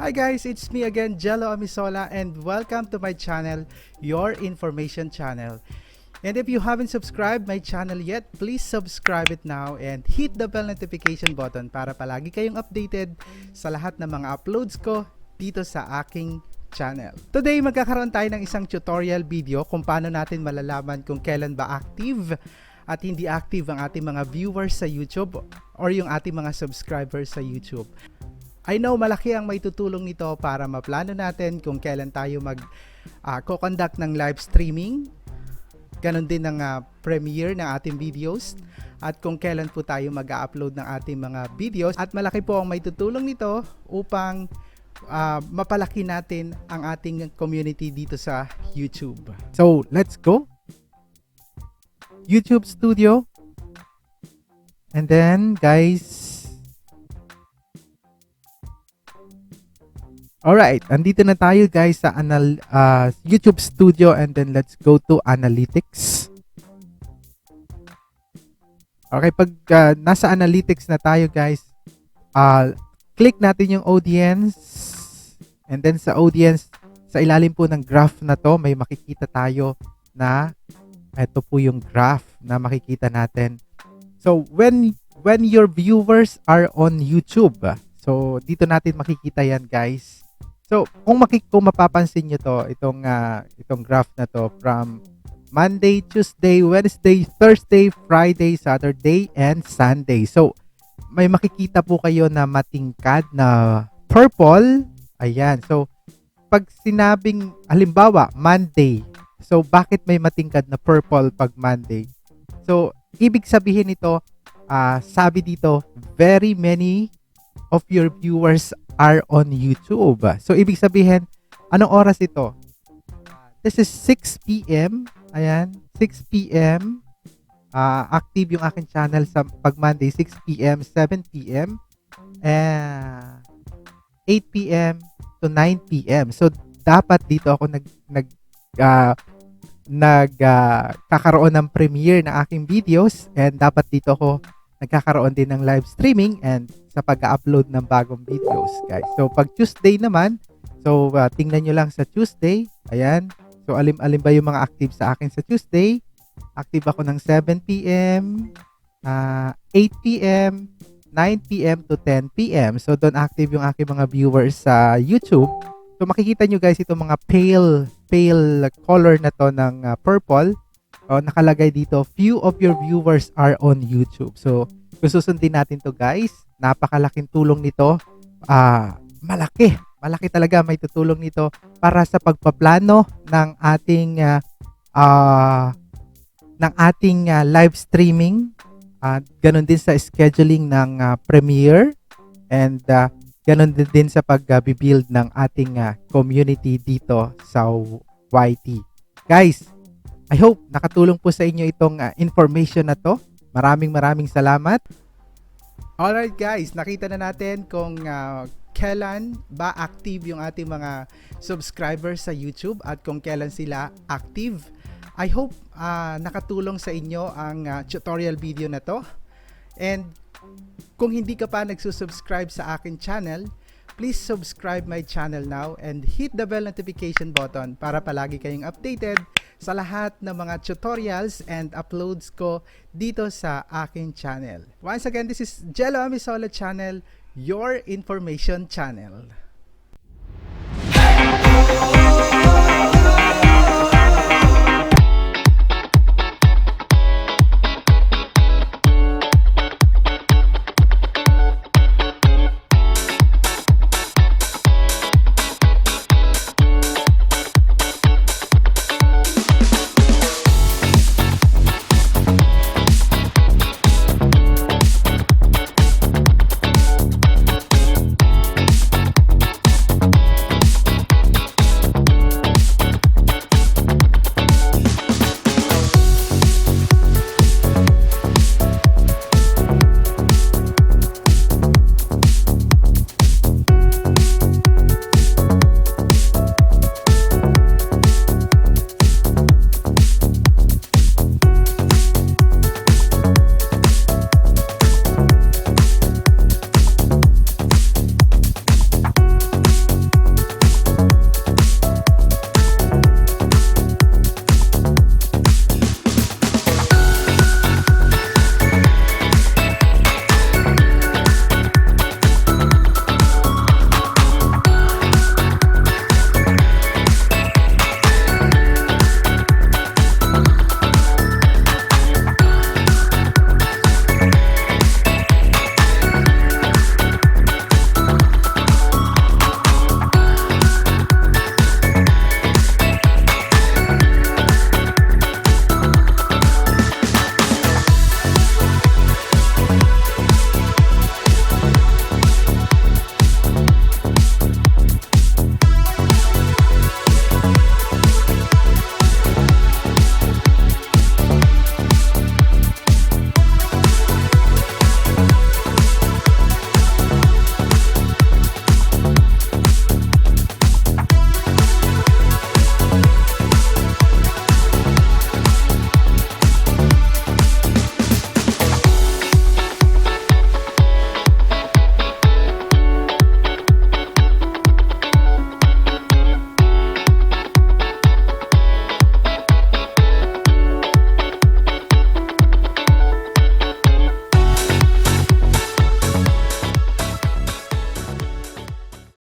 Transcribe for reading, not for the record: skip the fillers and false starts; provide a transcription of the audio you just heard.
Hi guys, it's me again, Gelo Amisola, and welcome to my channel, your information channel. And if you haven't subscribed my channel yet, please subscribe it now and hit the bell notification button para palagi kayong updated sa lahat ng mga uploads ko dito sa aking channel. Today, magkakaroon tayo ng isang tutorial video kung paano natin malalaman kung kailan ba active at hindi active ang ating mga viewers sa YouTube or yung ating mga subscribers sa YouTube. I know malaki ang may tutulong nito para maplano natin kung kailan tayo mag-conduct ng live streaming, ganon din ng premiere ng ating videos, at kung kailan po tayo mag-upload ng ating mga videos. At malaki po ang may tutulong nito upang mapalaki natin ang ating community dito sa YouTube. So, let's go! YouTube Studio. And then, guys, alright, andito na tayo guys sa YouTube Studio, and then let's go to Analytics. Okay, pag nasa Analytics na tayo guys, click natin yung audience, and then sa audience, sa ilalim po ng graph na to, may makikita tayo na ito po yung graph na makikita natin. So, when your viewers are on YouTube, so dito natin makikita yan guys. So, kung mapapansin nyo to, itong graph na to from Monday, Tuesday, Wednesday, Thursday, Friday, Saturday, and Sunday. So, may makikita po kayo na matingkad na purple. Ayan. So, pag sinabing, halimbawa, Monday. So, bakit may matingkad na purple pag Monday? So, ibig sabihin nito, sabi dito, very many of your viewers are on YouTube. So, ibig sabihin, anong oras ito? This is 6 p.m. Ayan, 6 p.m. Active yung aking channel sa pag Monday, 6 p.m., 7 p.m., 8 p.m. to 9 p.m. So, dapat dito ako kakaroon ng premiere ng aking videos, and dapat dito ako nagkakaroon din ng live streaming and sa pag-upload ng bagong videos guys. So pag Tuesday naman, so tingnan nyo lang sa Tuesday, ayan, so alin ba yung mga active sa akin sa Tuesday? Active ako ng 7 p.m., 8 p.m., 9 p.m. to 10 p.m. So doon active yung aking mga viewers sa YouTube. So makikita nyo guys itong mga pale color na to ng purple. Nakalagay dito, few of your viewers are on YouTube. So kung susundin natin to guys, napakalaking tulong nito. Malaki talaga may tutulong nito para sa pagpaplano ng ating live streaming. Ganon din sa scheduling ng premiere, and ganon din sa pag-build ng ating community dito sa YT. Guys, I hope nakatulong po sa inyo itong information na to. Maraming salamat. Alright guys, nakita na natin kung kailan ba active yung ating mga subscribers sa YouTube at kung kailan sila active. I hope nakatulong sa inyo ang tutorial video na to. And kung hindi ka pa nagsusubscribe sa akin channel, please subscribe my channel now and hit the bell notification button para palagi kayong updated sa lahat ng mga tutorials and uploads ko dito sa aking channel. Once again, this is Gelo Amisola channel, your information channel.